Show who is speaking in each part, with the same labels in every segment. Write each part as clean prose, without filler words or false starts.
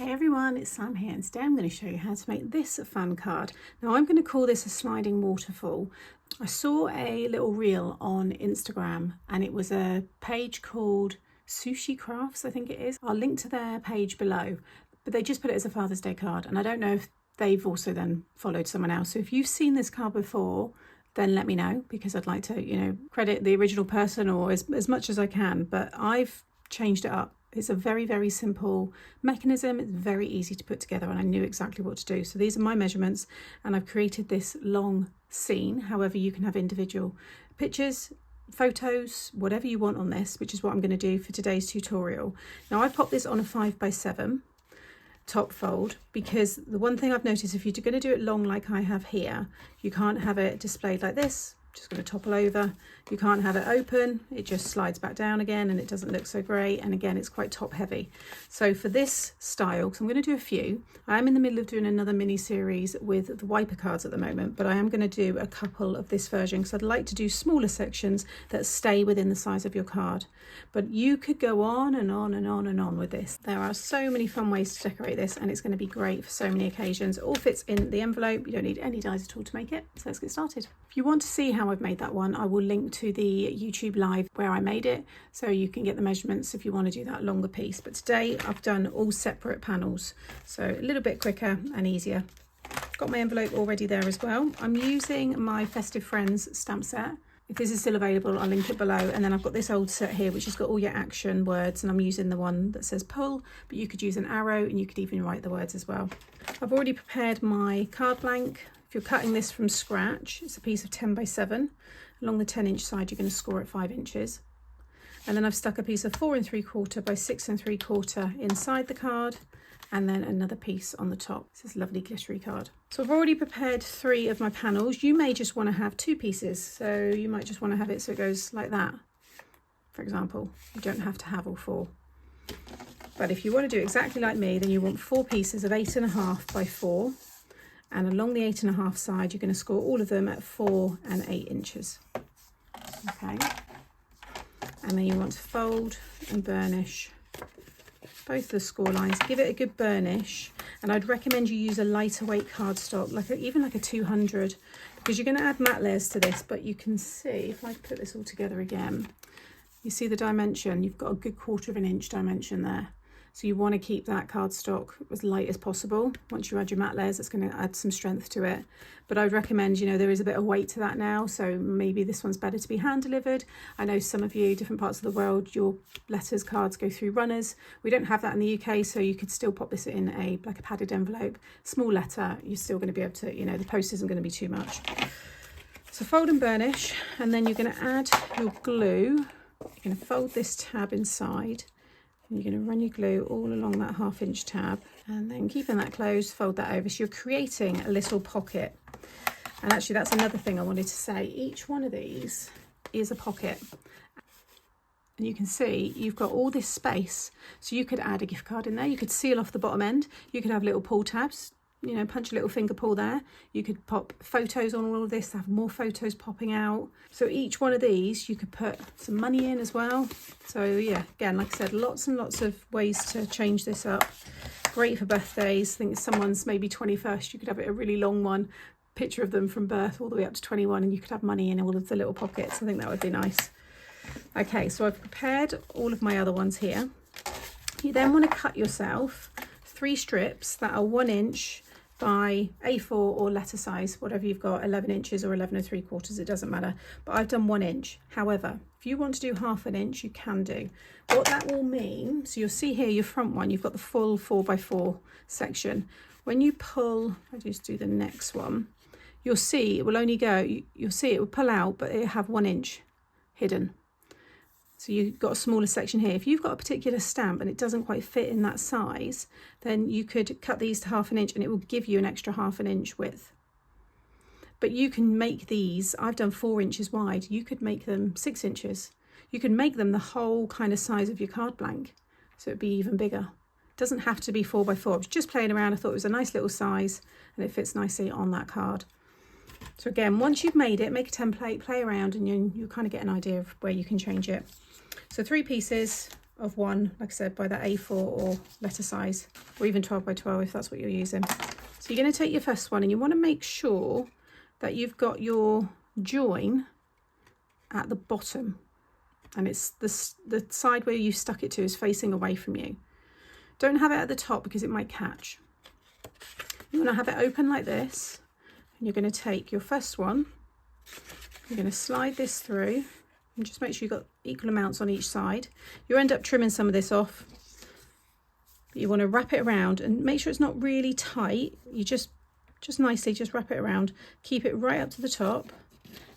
Speaker 1: Hey everyone, it's Sam here, and today I'm going to show you how to make this fun card. Now I'm going to call this a sliding waterfall. I saw a little reel on Instagram and it was a page called Sushi Crafts, I think it is. I'll link to their page below, but they just put it as a Father's Day card, and I don't know if they've also then followed someone else. So if you've seen this card before, then let me know, because I'd like to, credit the original person or as much as I can, but I've changed it up. It's a very, very simple mechanism. It's very easy to put together, and I knew exactly what to do. So these are my measurements, and I've created this long scene. However, you can have individual pictures, photos, whatever you want on this, which is what I'm going to do for today's tutorial. Now I've popped this on a 5x7 top fold, because the one thing I've noticed, if you're going to do it long like I have here, you can't have it displayed like this. Just going to topple over. You can't have it open, it just slides back down again and it doesn't look so great, and again it's quite top heavy. So for this style, because I'm going to do a few, I am in the middle of doing another mini series with the wiper cards at the moment, but I am going to do a couple of this version because I'd like to do smaller sections that stay within the size of your card. But you could go on and on and on and on with this. There are so many fun ways to decorate this, and it's going to be great for so many occasions. It all fits in the envelope. You don't need any dies at all to make it. So let's get started. If you want to see how I've made that one, I will link to the YouTube live where I made it, so you can get the measurements if you want to do that longer piece. But today I've done all separate panels, so a little bit quicker and easier. Got my envelope already there as well. I'm using my Festive Friends stamp set. If this is still available, I'll link it below. And then I've got this old set here, which has got all your action words, and I'm using the one that says pull, but you could use an arrow and you could even write the words as well. I've already prepared my card blank. If you're cutting this from scratch, it's a piece of 10x7. Along the 10-inch side, you're going to score at 5 inches. And then I've stuck a piece of 4 3/4 by 6 3/4 inside the card, and then another piece on the top. This is a lovely glittery card. So I've already prepared 3 of my panels. You may just want to have 2 pieces, so you might just want to have it so it goes like that, for example. You don't have to have all 4. But if you want to do exactly like me, then you want 4 pieces of 8.5 by 4. And along the 8.5 side, you're going to score all of them at 4 and 8 inches. Okay. And then you want to fold and burnish both the score lines. Give it a good burnish, and I'd recommend you use a lighter weight cardstock, even like a 200, because you're going to add matte layers to this. But you can see, if I put this all together again, you see the dimension. You've got a good 1/4 inch dimension there. So you want to keep that cardstock as light as possible. Once you add your matte layers, it's going to add some strength to it. But I would recommend, there is a bit of weight to that now, so maybe this one's better to be hand delivered. I know some of you, different parts of the world, your letters, cards go through runners. We don't have that in the UK, so you could still pop this in a padded envelope. Small letter, you're still going to be able to, the post isn't going to be too much. So fold and burnish, and then you're going to add your glue. You're going to fold this tab inside. You're going to run your glue all along that 1/2 inch tab, and then keeping that closed, fold that over. So you're creating a little pocket. And actually, that's another thing I wanted to say. Each one of these is a pocket. And you can see you've got all this space. So you could add a gift card in there. You could seal off the bottom end. You could have little pull tabs. Punch a little finger pull there. You could pop photos on all of this, have more photos popping out. So each one of these, you could put some money in as well. So yeah, again, like I said, lots and lots of ways to change this up. Great for birthdays. I think someone's maybe 21st, you could have it a really long one, picture of them from birth all the way up to 21, and you could have money in all of the little pockets. I think that would be nice. Okay, so I've prepared all of my other ones here. You then want to cut yourself 3 strips that are 1 inch by A4 or letter size, whatever you've got, 11 inches or 11 3/4, it doesn't matter. But I've done 1 inch. However, if you want to do 1/2 inch, you can do. What that will mean, so you'll see here your front one, you've got the full 4x4 section. When you pull, I just do the next one, you'll see it will only go, you'll see it will pull out, but it'll have 1 inch hidden. So you've got a smaller section here. If you've got a particular stamp and it doesn't quite fit in that size, then you could cut these to 1/2 inch and it will give you an extra 1/2 inch width. But you can make these, I've done 4 inches wide, you could make them 6 inches. You could make them the whole kind of size of your card blank, so it'd be even bigger. It doesn't have to be 4x4. I was just playing around, I thought it was a nice little size and it fits nicely on that card. So again, once you've made it, make a template, play around, and you kind of get an idea of where you can change it. So 3 pieces of 1, like I said, by that A4 or letter size, or even 12 by 12 if that's what you're using. So you're going to take your first one and you want to make sure that you've got your join at the bottom, and it's the side where you stuck it to is facing away from you. Don't have it at the top because it might catch. You want to have it open like this, and you're going to take your first one, you're going to slide this through, and just make sure you've got equal amounts on each side. You'll end up trimming some of this off, but you want to wrap it around and make sure it's not really tight. You just nicely just wrap it around, keep it right up to the top,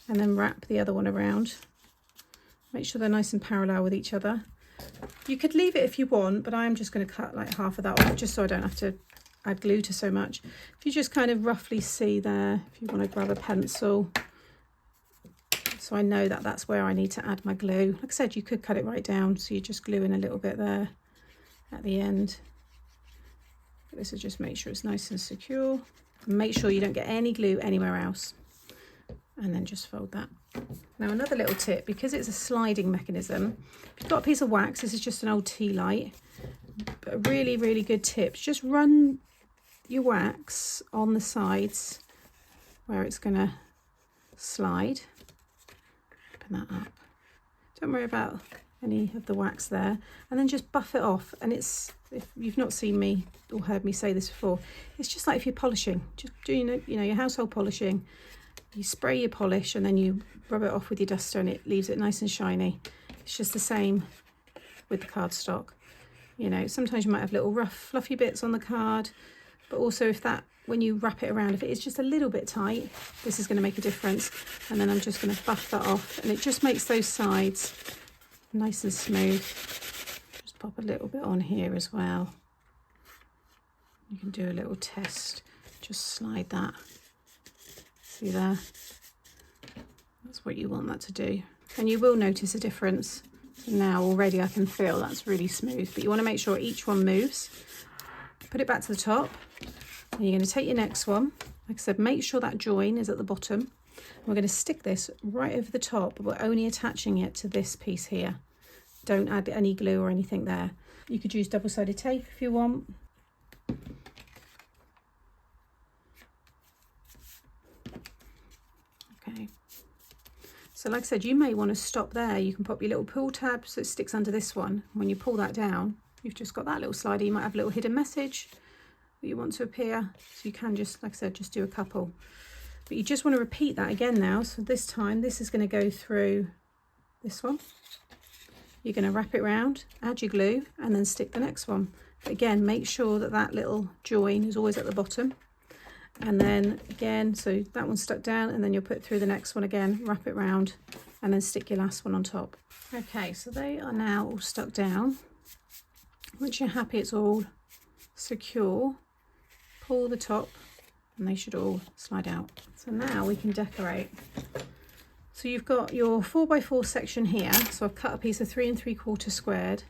Speaker 1: and then wrap the other one around. Make sure they're nice and parallel with each other. You could leave it if you want, but I'm just going to cut like half of that off just so I don't have to add glue to so much. If you just kind of roughly see there, if you want to grab a pencil, so I know that that's where I need to add my glue. Like I said, you could cut it right down, so you just glue in a little bit there at the end. But this will just make sure it's nice and secure. And make sure you don't get any glue anywhere else. And then just fold that. Now another little tip, because it's a sliding mechanism, if you've got a piece of wax, this is just an old tea light, but a really, really good tip, just run your wax on the sides where it's going to slide. Open that up. Don't worry about any of the wax there, and then just buff it off. And it's, if you've not seen me or heard me say this before, it's just like if you're polishing, just doing your household polishing. You spray your polish and then you rub it off with your duster and it leaves it nice and shiny. It's just the same with the cardstock. You know, sometimes you might have little rough fluffy bits on the card, but also if that, when you wrap it around, if it is just a little bit tight, this is going to make a difference. And then I'm just going to buff that off, and it just makes those sides nice and smooth. Just pop a little bit on here as well. You can do a little test, just slide that. See there? That's what you want that to do. And you will notice a difference. So now already I can feel that's really smooth, but you want to make sure each one moves. Put it back to the top, and you're going to take your next one. Like I said, make sure that join is at the bottom. We're going to stick this right over the top, but we're only attaching it to this piece here. Don't add any glue or anything there. You could use double-sided tape if you want. Okay, so like I said, you may want to stop there. You can pop your little pull tab so it sticks under this one. When you pull that down, you've just got that little slider. You might have a little hidden message that you want to appear, so you can just, like I said, just do a couple. But you just want to repeat that again now. So this time, this is going to go through this one. You're going to wrap it around, add your glue, and then stick the next one. But again, make sure that that little join is always at the bottom. And then again, so that one's stuck down, and then you'll put through the next one again, wrap it round, and then stick your last one on top. Okay, so they are now all stuck down. Once you're happy it's all secure, pull the top, and they should all slide out. So now we can decorate. So you've got your 4x4 section here. So I've cut a piece of 3 3/4 squared,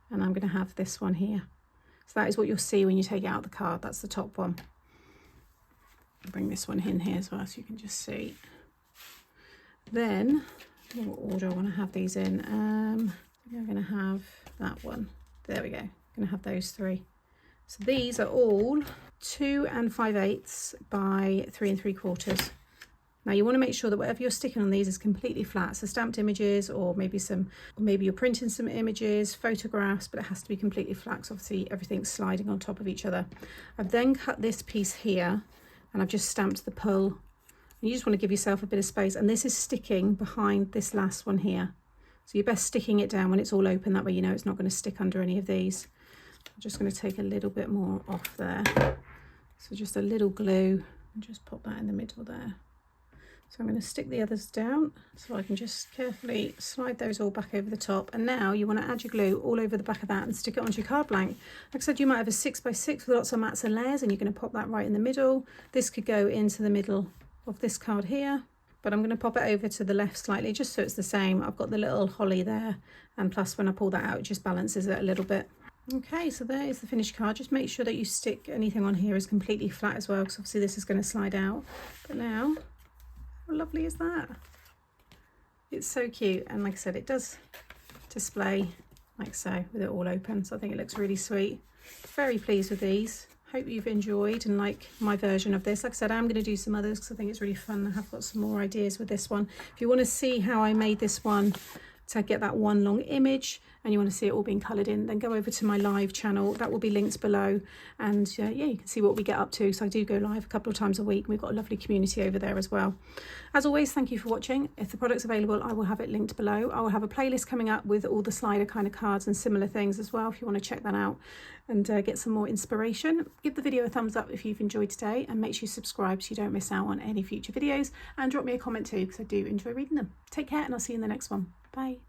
Speaker 1: and I'm going to have this one here. So that is what you'll see when you take it out the card. That's the top one. Bring this one in here as well so you can just see. Then what order I want to have these in. I'm going to have that one. There we go. I'm going to have those 3. So these are all 2 5/8 by 3 3/4. Now you want to make sure that whatever you're sticking on these is completely flat. So stamped images, or maybe you're printing some images, photographs, but it has to be completely flat because obviously everything's sliding on top of each other. I've then cut this piece here, and I've just stamped the pull. And you just want to give yourself a bit of space, and this is sticking behind this last one here. So you're best sticking it down when it's all open, that way you know it's not going to stick under any of these. I'm just going to take a little bit more off there. So just a little glue, and just pop that in the middle there. So I'm going to stick the others down, so I can just carefully slide those all back over the top. And now you want to add your glue all over the back of that and stick it onto your card blank. Like I said, you might have a 6x6 with lots of mats and layers, and you're going to pop that right in the middle. This could go into the middle of this card here, but I'm going to pop it over to the left slightly just so it's the same. I've got the little holly there, and plus when I pull that out, it just balances it a little bit. Okay, so there is the finished card. Just make sure that you stick anything on here is completely flat as well, because obviously this is going to slide out. But now, how lovely is that? It's so cute, and like I said, it does display like so, with it all open. So I think it looks really sweet. Very pleased with these. Hope you've enjoyed and like my version of this. Like I said, I'm going to do some others because I think it's really fun. I have got some more ideas with this one. If you want to see how I made this one to get that one long image and you want to see it all being coloured in, then go over to my live channel. That will be linked below, and yeah, you can see what we get up to. So I do go live a couple of times a week. We've got a lovely community over there as well. As always, thank you for watching. If the product's available, I will have it linked below. I will have a playlist coming up with all the slider kind of cards and similar things as well, if you want to check that out and get some more inspiration. Give the video a thumbs up if you've enjoyed today, and make sure you subscribe so you don't miss out on any future videos, and drop me a comment too because I do enjoy reading them. Take care, and I'll see you in the next one. Bye.